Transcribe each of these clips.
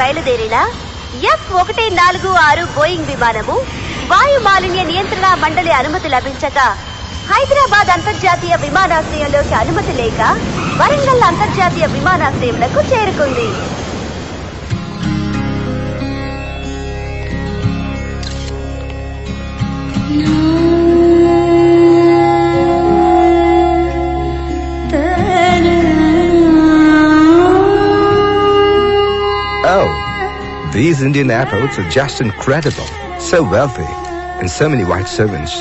బయలుదేరిన F-146 Boeing విమానము వాయు మాలిన్య నియంత్రణ మండలి అనుమతి లభించక హైదరాబాద్ అంతర్జాతీయ విమానాశ్రయంలోకి అనుమతి లేక వరంగల్ అంతర్జాతీయ విమానాశ్రయంలో చేరుకుంది. Oh, these Indian airports are just incredible. So wealthy and so many white servants.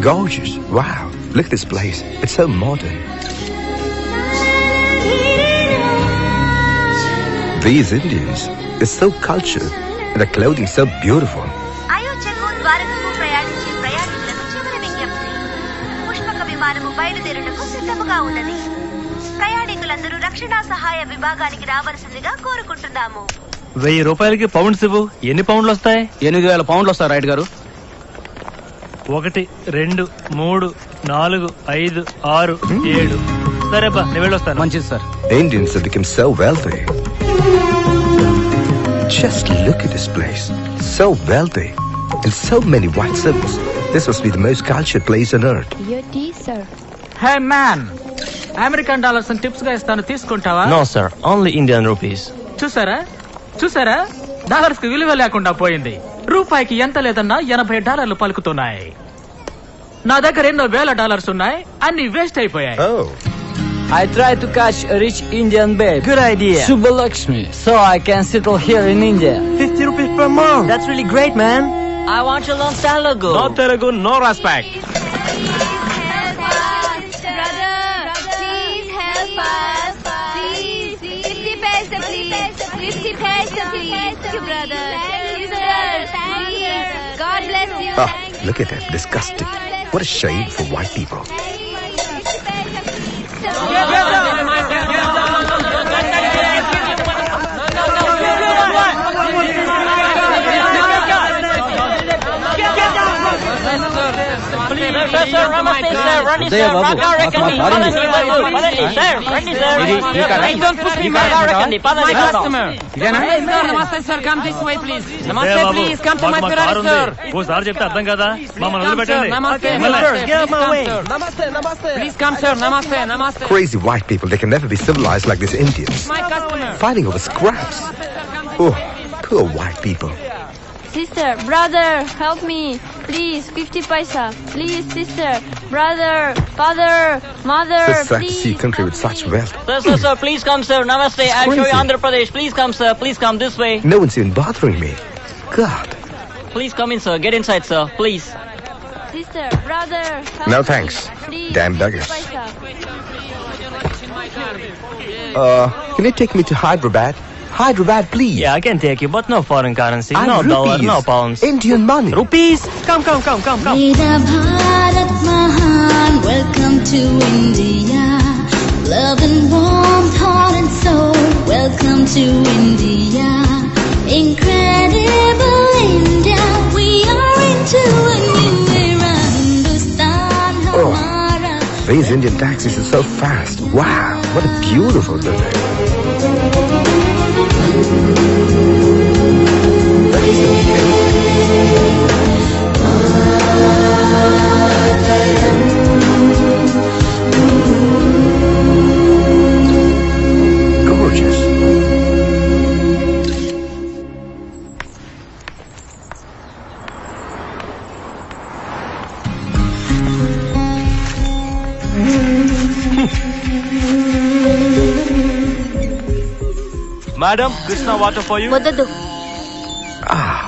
Gorgeous. Wow. Look at this place. It's so modern. These Indians, they're so cultured and their clothing so beautiful. అయోధ్యకు ద్వారకకు ప్రయాణించే ప్రయాణికులకు చివరి విజ్ఞప్తి. పుష్పక విమానము బయలుదేరుటకు సిద్ధముగా ఉన్నది. ప్రయాణికులందరూ రక్షణ సహాయ విభాగానికి రావాల్సిందిగా కోరుకుంటున్నాము. 1000 రూపాయలకి పౌండ్స్ ఇవ్వు. ఎన్ని పౌండ్లు వస్తాయి? 8000 పౌండ్లు వస్తాయి రైట్ గారు. 1 2 3 4 5 6 7. సరేపా, నేను వెళ్ళొస్తాను. మంచిది sir. Indians have become so wealthy. Just look at this place. So wealthy and so many white servants. This must be the most cultured place on earth. Your tea, sir. Hey man, American dollars tips గా ఇస్తాను, తీసుకుంటావా? No sir, only Indian rupees. చూసారా dollars కి విలువ లేకుండా పోయింది. రూపాయికి ఎంత లేదన్నా $80 పలుకుతున్నాయి. నా దగ్గర ఎన్నో $1000 ఉన్నాయి, అన్ని వేస్ట్ అయిపోయాయి. Oh. I try to catch a rich Indian babe. Good idea. Subbalakshmi, so I can settle here in India. 50 rupees per month. That's really great, man. I want to learn Telugu. No Telugu, no respect. Please help us. Please. 50 paisa, please. 50 paisa, please. Brother. Please. God bless you. Ah, look at that. Disgusting. What a shame for white people. ఓసారి చెప్తే అర్థం కదా, మమ్మల్ని వదిలిపెట్టండి. Crazy white people, they can never be civilized like these Indians. Fighting over scraps. Oh, poor white people. Sister, brother, help me. Please, 50 paisa. Please, sister, brother, father, mother, It's sad to please. see a country with such wealth. Sir, please come, sir. Namaste. I'll show you crazy. Andhra Pradesh. Please come, sir. Please come this way. No one's even bothering me. God. Please come in, sir. Get inside, sir. Please. Sister, brother, help No me. thanks. Please, Damn 50 beggars. paisa. Can you take me to Hyderabad? Hyderabad, please. Yeah, I can take you, but no foreign currency, I no have dollar, rupees. no pounds. Indian money. Rupees? Come. Mera Bharat Mahan, welcome to India. Love and warmth, heart and soul, welcome to India. Incredible India, we are into a new era. Hindustan hamara. These Indian taxis are so fast. Wow, what a beautiful building. Gorgeous. Madam, Krishna water for you. వద్దదు. Ah,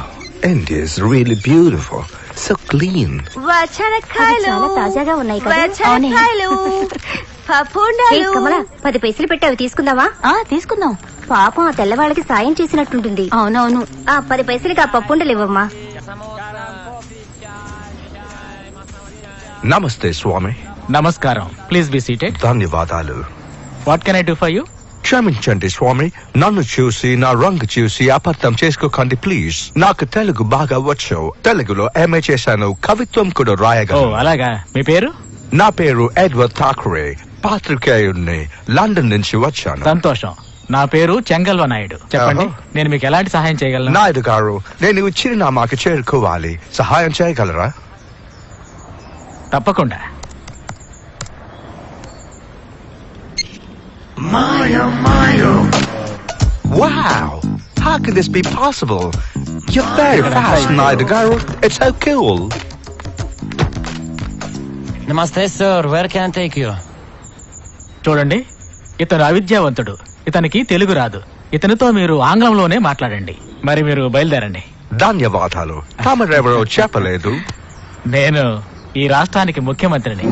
India is really beautiful. So clean. వచనకాయలు చాలా తాజాగా ఉన్నాయి కదా. వచనకాయలు పప్పుండాలు. కమలా, 10 పైసలు పెట్టి అవి తీసుకుందామా? తీసుకుందాం. పాపం ఆ తెల్లవాళ్ళకి సాయం చేసినట్టుంటుంది. అవునవును. 10 పైసలకి ఆ పప్పుండలు ఇవ్వమ్మా. Namaste, Swami. నమస్కారం. Please be seated. ధన్యవాదాలు. What can I do for you? క్షమించండి స్వామి, నన్ను చూసి నా రంగు చూసి అపార్థం చేసుకోకండి ప్లీజ్. నాకు తెలుగు బాగా వచ్చు. తెలుగులో ఎంఏ చేశాను, కవిత్వం కూడా ఓ రాయగలను. అలాగా. మీ పేరు? నా పేరు ఎడ్వర్డ్ థాకరే, పాత్రికేయుణ్ణి, లండన్ నుంచి వచ్చాను. సంతోషం. నా పేరు చెంగల్వ నాయుడు. చెప్పండి, ఆహా. నేను మీకు ఎలాంటి సహాయం చేయగలను? నాయుడు గారు, నేను ఈ చిరునామాకి చేరుకోవాలి, సహాయం చేయగలరా? తప్పకుండా. Wow! How can this be possible? You're very fast, Naida Garu. It's so cool. Namaste, sir. Where can I take you? చూడండి, ఇతను అవిద్యావంతుడు. ఇతనికి తెలుగు రాదు. ఇతనితో మీరు ఆంగ్లంలోనే మాట్లాడండి. మరి మీరు బయలుదేరండి. ధన్యవాదాలు. తమరెవరో చెప్పలేదు. నేను ఈ రాష్ట్రానికి ముఖ్యమంత్రిని.